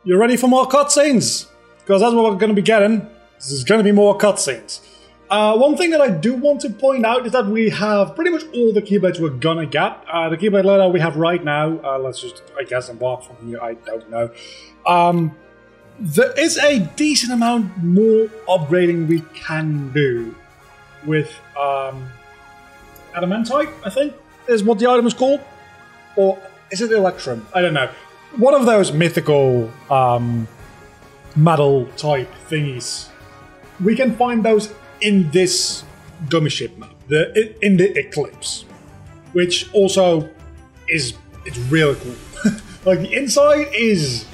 You ready for more cutscenes? Because that's what we're going to be getting. There's going to be more cutscenes. One thing that I do want to point out is that we have pretty much all the keyblades we're gonna get. The keyblade ladder we have right now, let's just, I guess, embark from here, I don't know. There is a decent amount more upgrading we can do with Adamantite, I think, is what the item is called. Or is it Electrum? I don't know. One of those mythical metal type thingies. We can find those in this gummy ship map, in the Eclipse, which also it's really cool. Like the inside is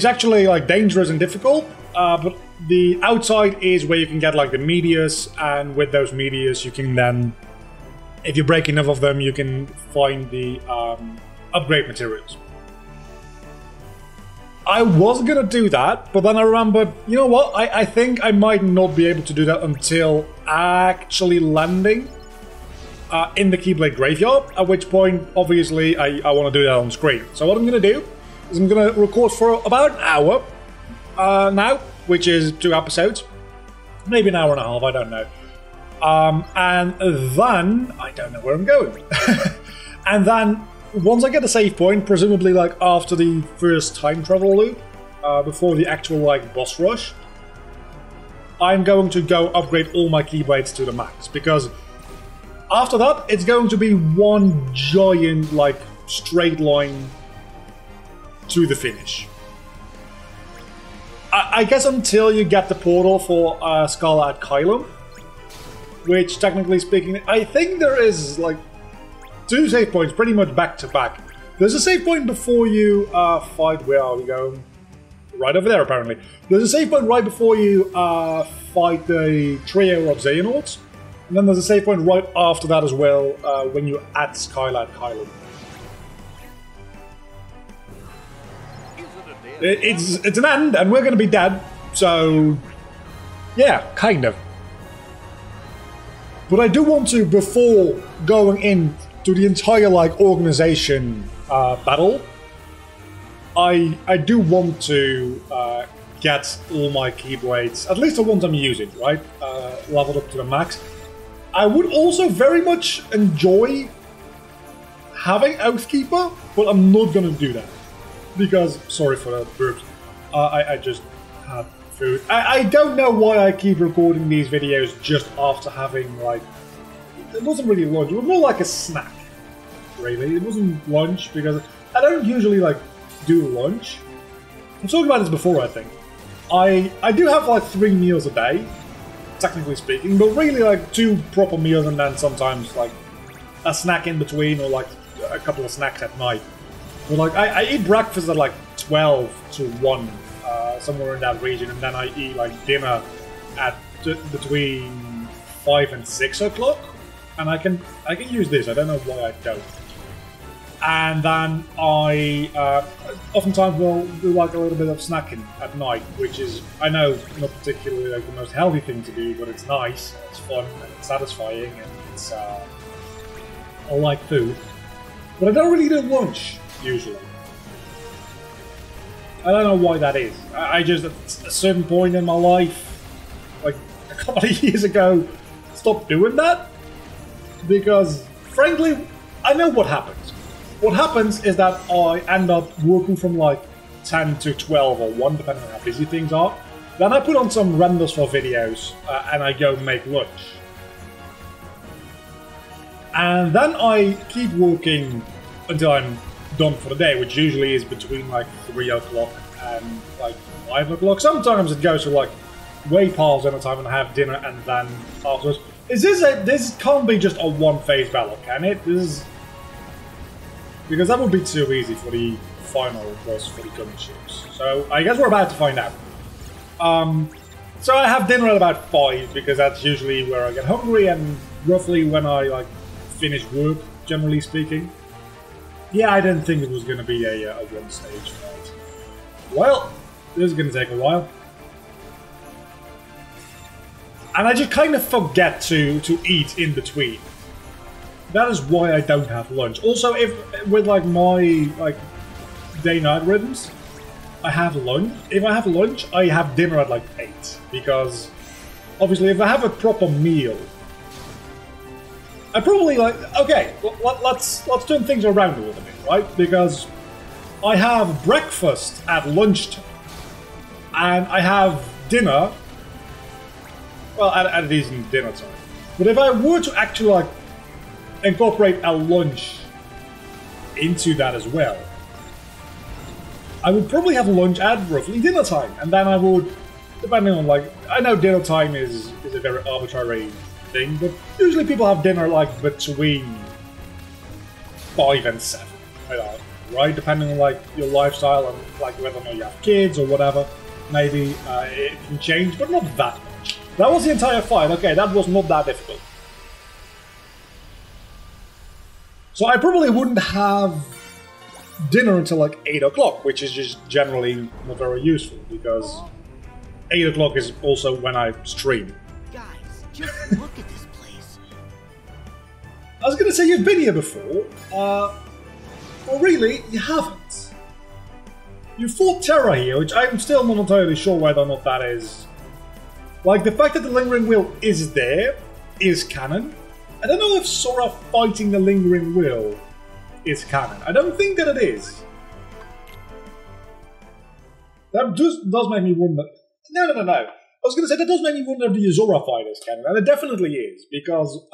actually like dangerous and difficult, but the outside is where you can get like the meteors, and with those meteors you can then, if you break enough of them, you can find the upgrade materials. I was gonna do that, but then I remembered, you know what, I think I might not be able to do that until actually landing in the Keyblade Graveyard, at which point, obviously, I want to do that on screen. So what I'm gonna do is I'm gonna record for about an hour now, which is 2 episodes, maybe an hour and a half, I don't know. And then, I don't know where I'm going. And then, once I get a save point, presumably like after the first time travel loop, before the actual like boss rush, I'm going to go upgrade all my keyblades to the max, because after that it's going to be one giant like straight line to the finish. I guess until you get the portal for Scala at Kylum, which technically speaking, I think there is like 2 save points pretty much back to back. There's a save point before you fight. Where are we going? Right over there, apparently. There's a save point right before you fight the trio of Xehanorts. And then there's a save point right after that as well, when you're at Skylat Kylum. It's an end, and we're going to be dead. So, yeah, kind of. But I do want to, before going in to the entire like organization battle, I do want to get all my keyblades, at least the ones I'm using, right, leveled up to the max. I would also very much enjoy having Oathkeeper, but I'm not going to do that because, sorry for the burps, I just had food. I don't know why I keep recording these videos just after having like, it wasn't really lunch, it was more like a snack. Really, it wasn't lunch because I don't usually like do lunch. I've talked about this before, I think. I do have like 3 meals a day, technically speaking, but really like 2 proper meals and then sometimes like a snack in between or like a couple of snacks at night. But like I eat breakfast at like 12 to 1, somewhere in that region, and then I eat like dinner at between 5 and 6 o'clock. And I can use this. I don't know why I don't. And then I oftentimes will do like a little bit of snacking at night, which is, I know, not particularly like the most healthy thing to do, but it's nice, it's fun, and it's satisfying, and it's I like food. But I don't really do lunch usually. I don't know why that is. I just, at a certain point in my life, like a couple of years ago, stopped doing that. Because, frankly, I know what happens. What happens is that I end up working from like 10 to 12 or 1, depending on how busy things are. Then I put on some renders for videos, and I go make lunch. And then I keep working until I'm done for the day, which usually is between like 3 o'clock and like 5 o'clock. Sometimes it goes to like way past dinner time and I have dinner and then afterwards. This can't be just a one-phase battle, can it? Because that would be too easy for the final boss for the gummy ships. So I guess we're about to find out. So I have dinner at about 5 because that's usually where I get hungry and roughly when I like finish work, generally speaking. Yeah, I didn't think it was going to be a one-stage fight. Well, this is going to take a while. And I just kind of forget to eat in between. That is why I don't have lunch. Also, if with like my like day-night rhythms, I have lunch. If I have lunch, I have dinner at like 8. Because obviously if I have a proper meal, I probably like, okay, let's turn things around a little bit, right? Because I have breakfast at lunchtime, and I have dinner, well, at a decent dinner time. But if I were to actually like incorporate a lunch into that as well, I would probably have lunch at roughly dinner time, and then I would, depending on like, I know dinner time is a very arbitrary thing, but usually people have dinner like between 5 and 7, right? Depending on like your lifestyle and like whether or not you have kids or whatever, maybe it can change, but not that much. That was the entire fight. Okay, that was not that difficult. So I probably wouldn't have dinner until like 8 o'clock, which is just generally not very useful because 8 o'clock is also when I stream. Guys, just look at this place. I was gonna say you've been here before. Well, really, you haven't. You fought Terra here, which I'm still not entirely sure whether or not that is. Like, the fact that the Lingering Will is there is canon. I don't know if Sora fighting the Lingering Will is canon. I don't think that it is. That just does make me wonder. No. I was going to say that does make me wonder if the Zora fight is canon, and it definitely is, because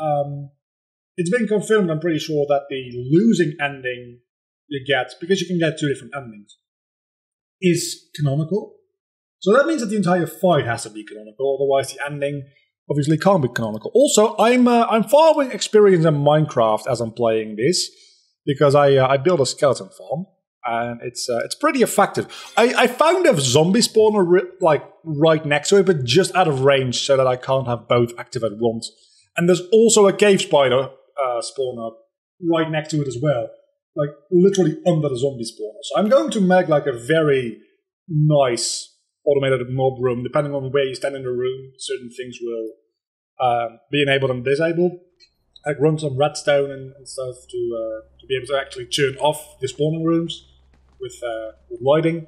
it's been confirmed, I'm pretty sure, that the losing ending you get, because you can get 2 different endings, is canonical. So that means that the entire fight has to be canonical, otherwise the ending obviously can't be canonical. Also, I'm following experience in Minecraft as I'm playing this, because I built a skeleton farm, and it's pretty effective. I found a zombie spawner like right next to it, but just out of range, so that I can't have both active at once. And there's also a cave spider spawner right next to it as well, like literally under the zombie spawner. So I'm going to make like a very nice automated mob room. Depending on where you stand in the room, certain things will be enabled and disabled. Like run some redstone and stuff to be able to actually turn off the spawning rooms with lighting,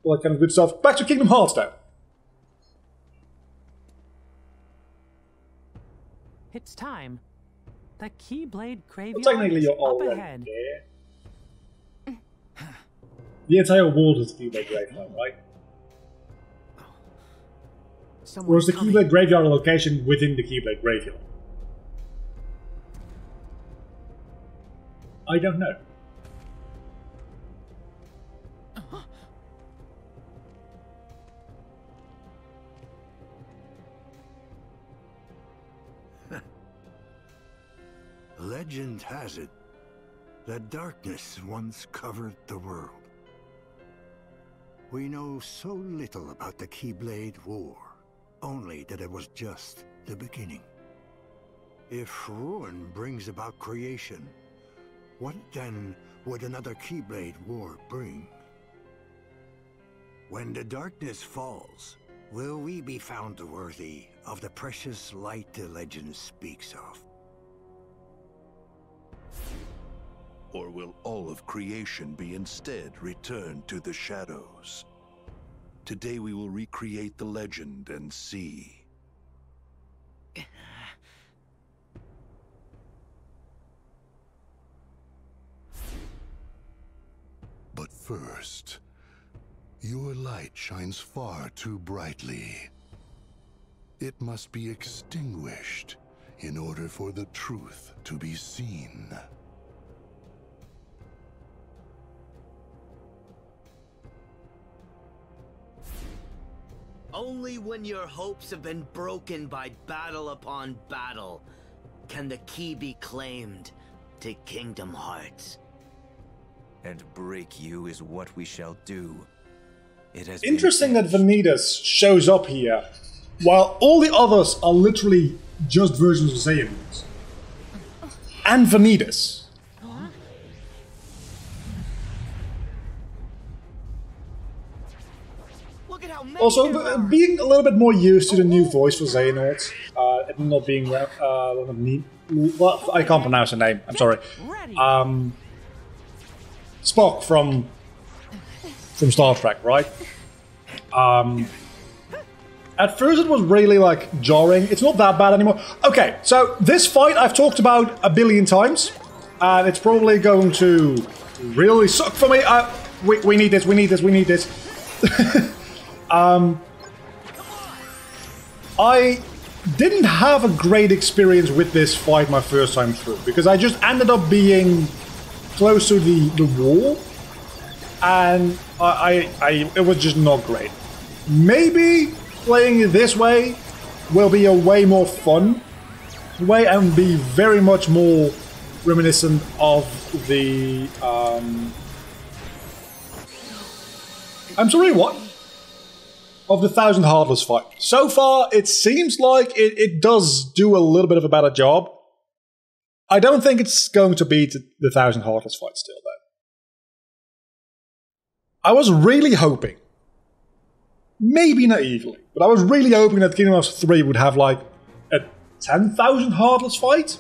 all that kind of good stuff. Back to Kingdom Hearts now. It's time. The Keyblade Well, Graveyard technically, is you're up already ahead. there. The entire world is the Keyblade Graveyard, right? Or is the Keyblade Graveyard a location within the Keyblade Graveyard? I don't know. Legend has it that darkness once covered the world. We know so little about the Keyblade War, only that it was just the beginning. If ruin brings about creation, what then would another Keyblade War bring? When the darkness falls, will we be found worthy of the precious light the legend speaks of? Or will all of creation be instead returned to the shadows? Today we will recreate the legend and see. But first, your light shines far too brightly. It must be extinguished in order for the truth to be seen. Only when your hopes have been broken by battle upon battle can the key be claimed to Kingdom Hearts. And break you is what we shall do. It has Interesting that Vanitas shows up here, while all the others are literally just versions of Saiyans. And Vanitas. Also, being a little bit more used to the new voice for Xehanort, and not being well, I can't pronounce her name. I'm sorry. Spock from from Star Trek, right? At first it was really like jarring. It's not that bad anymore. Okay, so this fight I've talked about a billion times, and it's probably going to really suck for me. We need this, we need this, we need this. I didn't have a great experience with this fight my first time through, because I just ended up being close to the wall, and it was just not great. Maybe playing it this way will be a way more fun way and be very much more reminiscent of the I'm sorry, what? Of the 1000 Heartless fight. So far, it seems like it does do a little bit of a better job. I don't think it's going to beat the 1000 Heartless fight still, though. I was really hoping, maybe naively, but I was really hoping that Kingdom Hearts 3 would have like a 10,000 Heartless fight.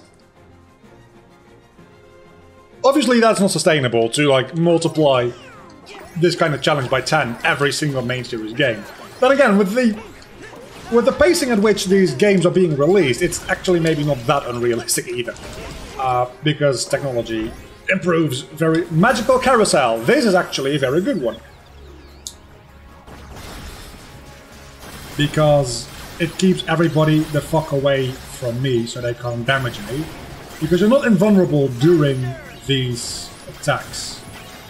Obviously, that's not sustainable to like multiply this kind of challenge by 10 every single main series game. Then again, with the pacing at which these games are being released, it's actually maybe not that unrealistic either. Because technology improves very... Magical Carousel! This is actually a very good one. Because it keeps everybody the fuck away from me so they can't damage me. Because you're not invulnerable during these attacks.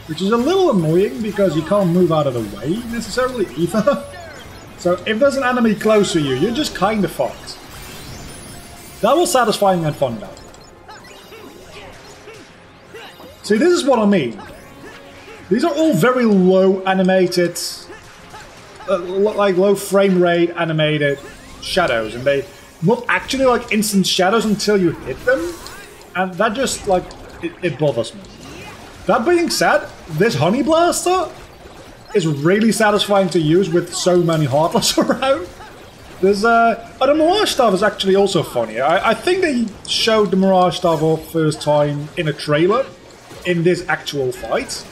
Which is a little annoying because you can't move out of the way necessarily either. So if there's an enemy close to you, you're just kind of fucked. That was satisfying and fun though. See, this is what I mean. These are all very low animated, like low frame rate animated shadows, and they not actually like instant shadows until you hit them, and that just like it bothers me. That being said, this Honey Blaster is really satisfying to use with so many Heartless around. There's the Mirage Staff is actually also funny. I think they showed the Mirage Staff off first time in a trailer in this actual fight,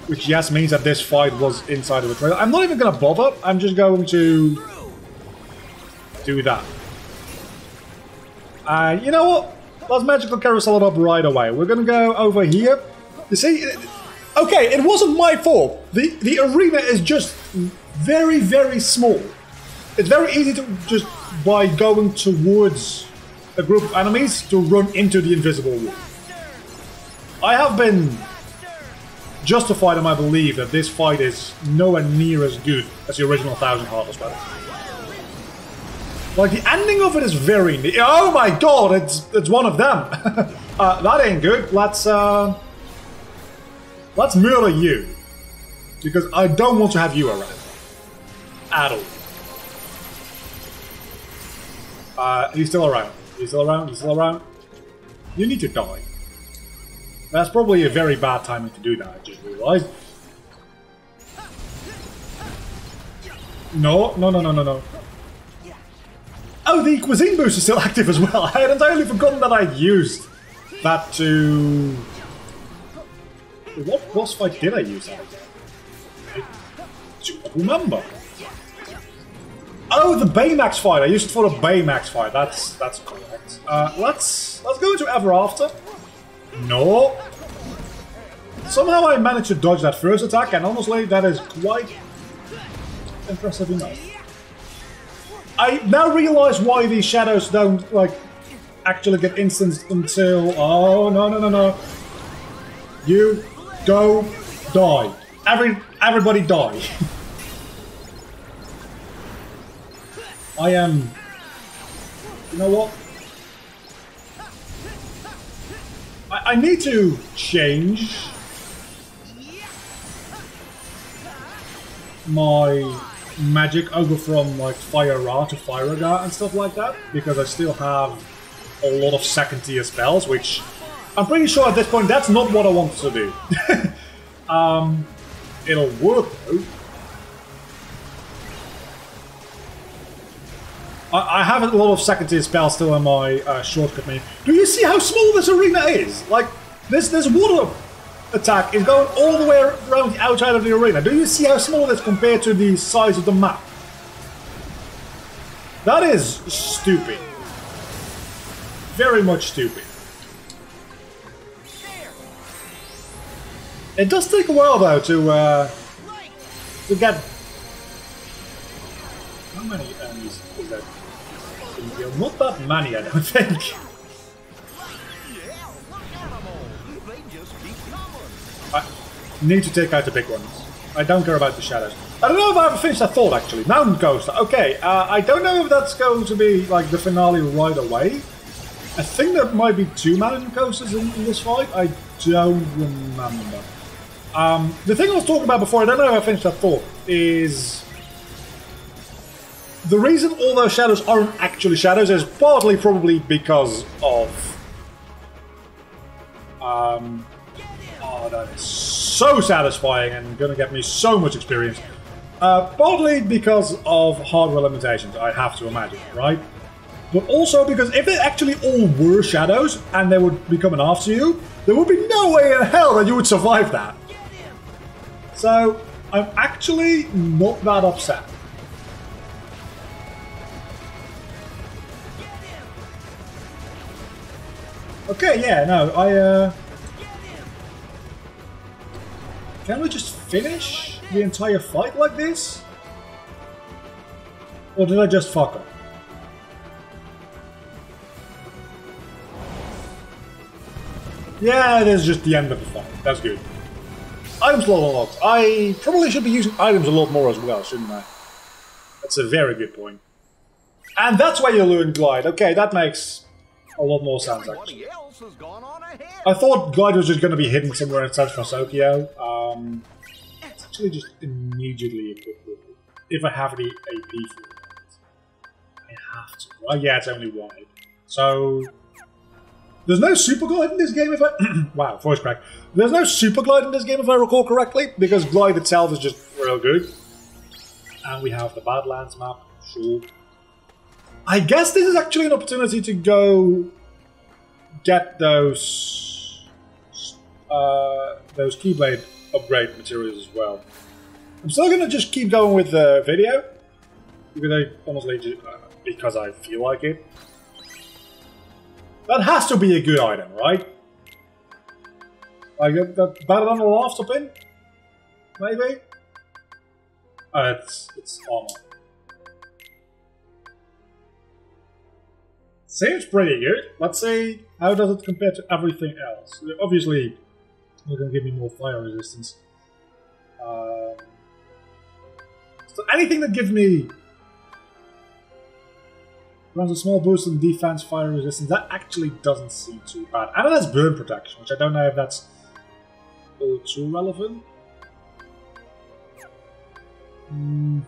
which yes means that this fight was inside of a trailer. I'm not even gonna bother. I'm just going to do that. You know what? Let's Magical Carousel it up right away. We're gonna go over here. You see, okay, it wasn't my fault. The arena is just very, very small. It's very easy to just, by going towards a group of enemies, to run into the invisible wall. I have been justified in my belief that this fight is nowhere near as good as the original 1000 Heartless battle. Like, the ending of it is very neat. Oh my god, it's one of them. That ain't good. Let's murder you. Because I don't want to have you around. At all. He's still around. He's still around. He's still around. You need to die. That's probably a very bad timing to do that, I just realized. No. Oh, the cuisine boost is still active as well. I had entirely forgotten that I used that to... What boss fight did I use that? I don't remember. Oh, the Baymax fight. I used it for the Baymax fight. That's correct. Let's go into Ever After. No. Somehow I managed to dodge that first attack, and honestly, that is quite impressive enough. I now realize why these shadows don't like actually get instanced until... Oh, no. You go die. Everybody die. I am... You know what? I need to change my magic over from like Fire Ra to Fire Ra and stuff like that, because I still have a lot of second tier spells, which I'm pretty sure at this point that's not what I want to do. It'll work though. I have a lot of second tier spells still in my shortcut menu. Do you see how small this arena is? Like, there's water attack is going all the way around the outside of the arena. Do you see how small it is compared to the size of the map? That is stupid. Very much stupid. It does take a while though to get. How many enemies is that? Not that many, I don't think. I need to take out the big ones. I don't care about the shadows. I don't know if I ever finished that thought actually. Mountain Coaster. Okay, I don't know if that's going to be like the finale right away. I think there might be 2 Mountain Coasters in this fight. I don't remember. The thing I was talking about before, I don't know if I finished that thought, is the reason all those shadows aren't actually shadows is partly probably because of oh, that is so satisfying and gonna get me so much experience. Partly because of hardware limitations, I have to imagine, right? But also because if they actually all were shadows and they would be coming after you, there would be no way in hell that you would survive that. So I'm actually not that upset. Okay, yeah, no, can we just finish the entire fight like this? Or did I just fuck up? Yeah, it is just the end of the fight. That's good. Items slot unlocked. I probably should be using items a lot more as well, shouldn't I? That's a very good point. And that's why you learn Glide. Okay, that makes a lot more sense, actually. I thought Glide was just going to be hidden somewhere in San Francisco. It's actually just immediately equipped with it. If I have the AP for it. I have to. Well, yeah, it's only wide. So there's no super glide in this game if I... wow, voice crack. There's no super glide in this game if I recall correctly, because glide itself is just real good. And we have the Badlands map, sure. I guess this is actually an opportunity to go get those Keyblade upgrade materials as well. I'm still gonna just keep going with the video, because I honestly just, because I feel like it. That has to be a good item, right? Like that better than a laughter pin? Maybe? It's armor. Seems pretty good. Let's see how does it compare to everything else. Obviously, they're going to give me more fire resistance. So anything that gives me runs a small boost in defense, fire resistance, that actually doesn't seem too bad. And it has burn protection, which I don't know if that's all too relevant. I'm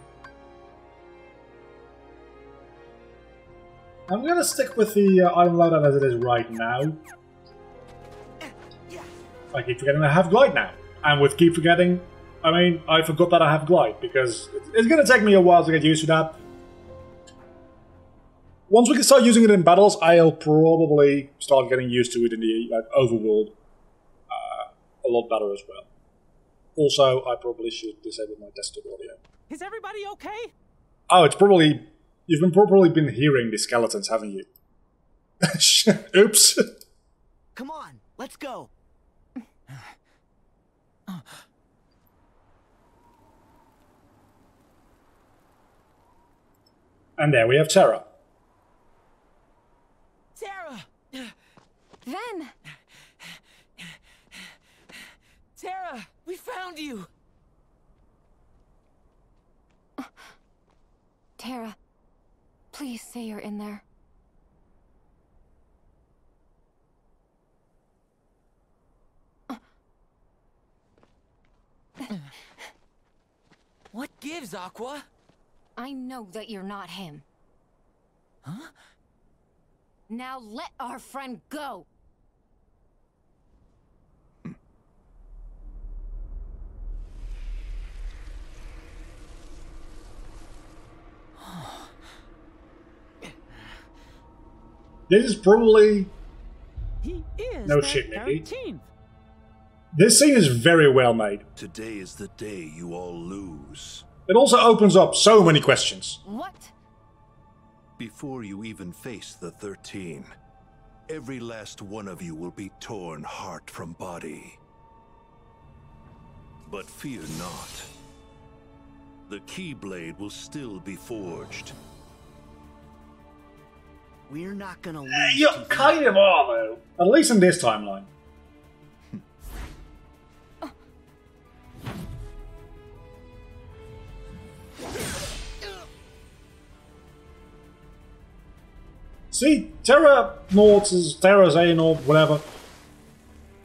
gonna stick with the item loadout as it is right now. I keep forgetting I have glide now. And with keep forgetting, I mean, I forgot that I have glide, because it's gonna take me a while to get used to that. Once we can start using it in battles, I'll probably start getting used to it in the overworld a lot better as well. Also, I probably should disable my desktop audio. Is everybody okay? Oh, it's probably... You've probably been hearing the skeletons, haven't you? Oops. Come on, let's go. And there we have Terra. Terra! Ven! Terra, we found you! Terra, please say you're in there. What gives, Aqua? I know that you're not him. Huh? Now let our friend go! This is probably... He is No the shit, Nikki. 13th. This scene is very well made. Today is the day you all lose. It also opens up so many questions. What? Before you even face the 13, every last one of you will be torn heart from body. But fear not. The Keyblade will still be forged. We're not gonna lose. You kind of are, though. At least in this timeline. See, Terra Xehanort, whatever,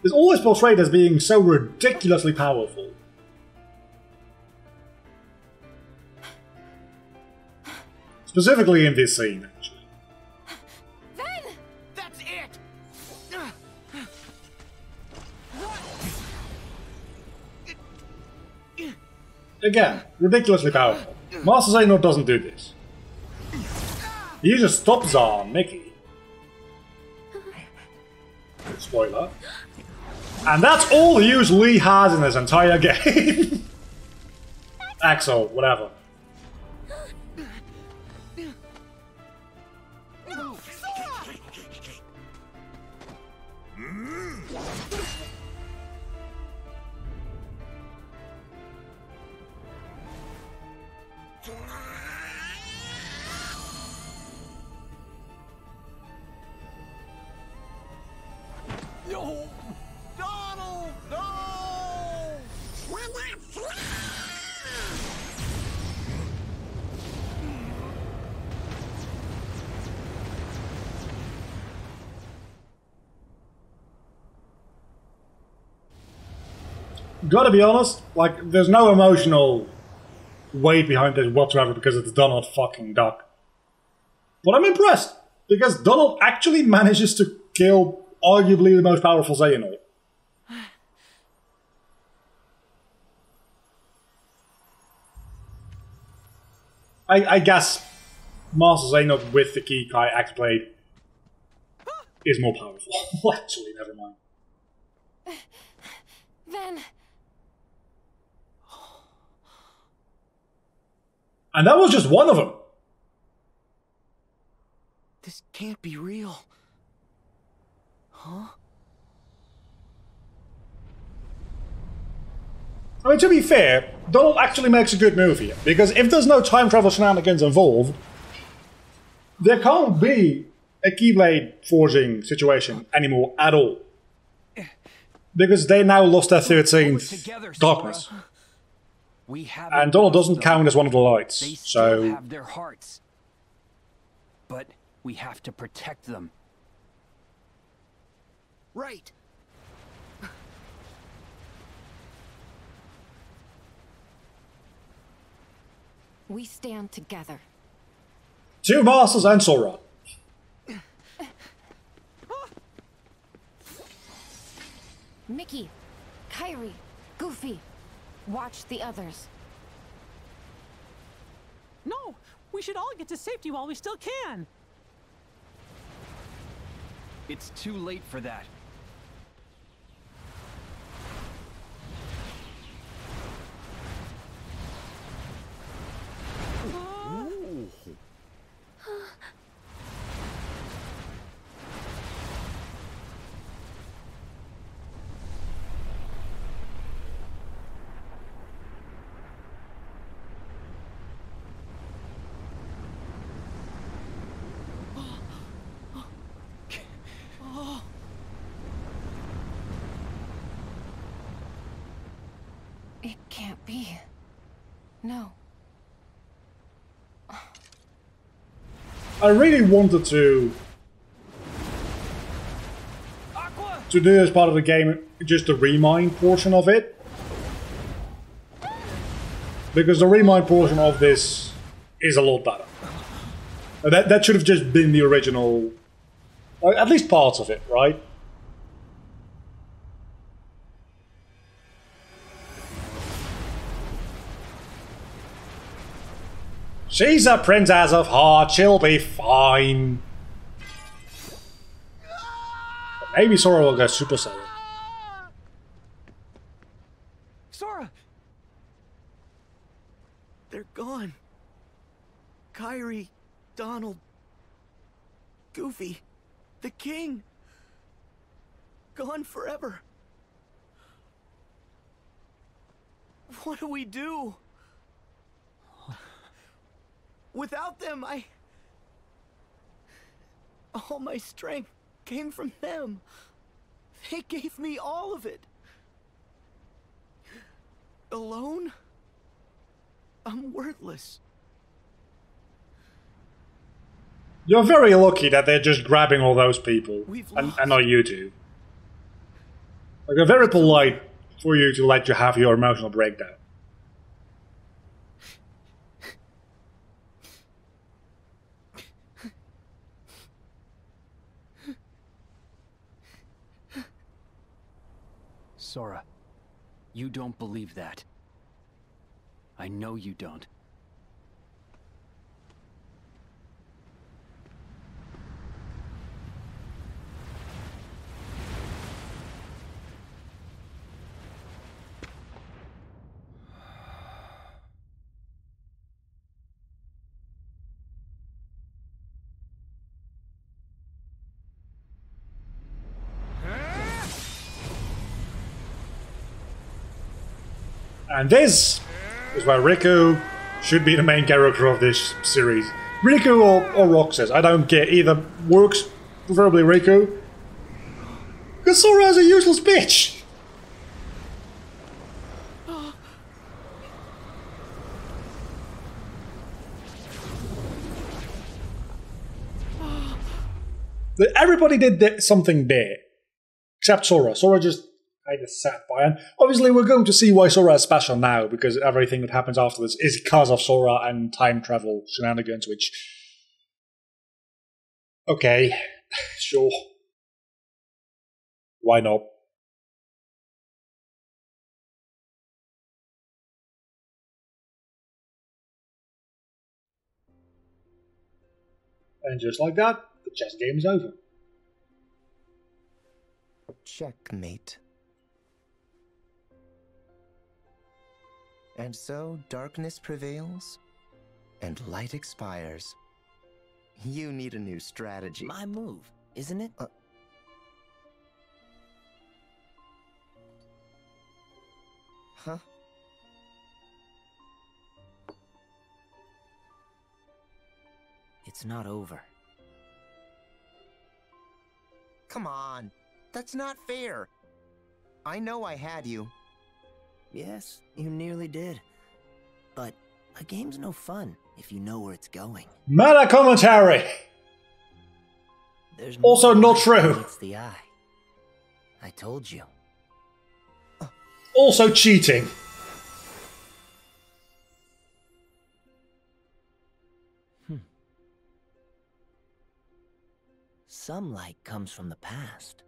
is always portrayed as being so ridiculously powerful. Specifically in this scene, actually. Then! That's it! Again, ridiculously powerful. Master Xehanort doesn't do this. He uses Stop Zar on Mickey. Spoiler. And that's all the use Lee has in this entire game. Axel, whatever. No! Donald! No! Gotta be honest, like, there's no emotional weight behind this whatsoever because it's Donald fucking Duck. But I'm impressed, because Donald actually manages to kill arguably the most powerful Xehanort. I guess Master Xehanort with the Kikai X-Blade is more powerful. Actually, never mind. Then... And that was just one of them. This can't be real. Huh? I mean, to be fair, Donald actually makes a good move here, because if there's no time travel shenanigans involved, there can't be a Keyblade forging situation anymore at all. Because they now lost their 13th darkness. And Donald doesn't count as one of the lights, They still so... have their hearts. But we have to protect them. Right. we stand together. Two Masters and Sora. Mickey, Kyrie, Goofy, watch the others. No! We should all get to safety while we still can! It's too late for that. It can't be. No. I really wanted to do as part of the game just the remind portion of it. Because the remind portion of this is a lot better. That should have just been the original, or at least parts of it, right? She's a princess of heart, she'll be fine. But maybe Sora will go Super Saiyan. They're gone. Kyrie, Donald, Goofy, the king. Gone forever. What do we do? Without them, all my strength came from them. They gave me all of it. Alone? I'm worthless. You're very lucky that they're just grabbing all those people, and not you two. Like, they're very polite for you to let you have your emotional breakdown. Sora, you don't believe that. I know you don't. And this is where Riku should be the main character of this series. Riku or Roxas, I don't care. Either works, preferably Riku. Because Sora is a useless bitch! Everybody did something there. Except Sora. Sora just kind of sat by. And obviously we're going to see why Sora is special now, because everything that happens after this is because of Sora and time travel shenanigans, which... Okay. Sure. Why not? And just like that, the chess game is over. Checkmate. And so darkness prevails, and light expires. You need a new strategy. My move, isn't it? Huh? It's not over. Come on. That's not fair. I know I had you. Yes, you nearly did. But a game's no fun if you know where it's going. Meta commentary! There's also not true. It's the eye. I told you. Also cheating. Some light comes from the past.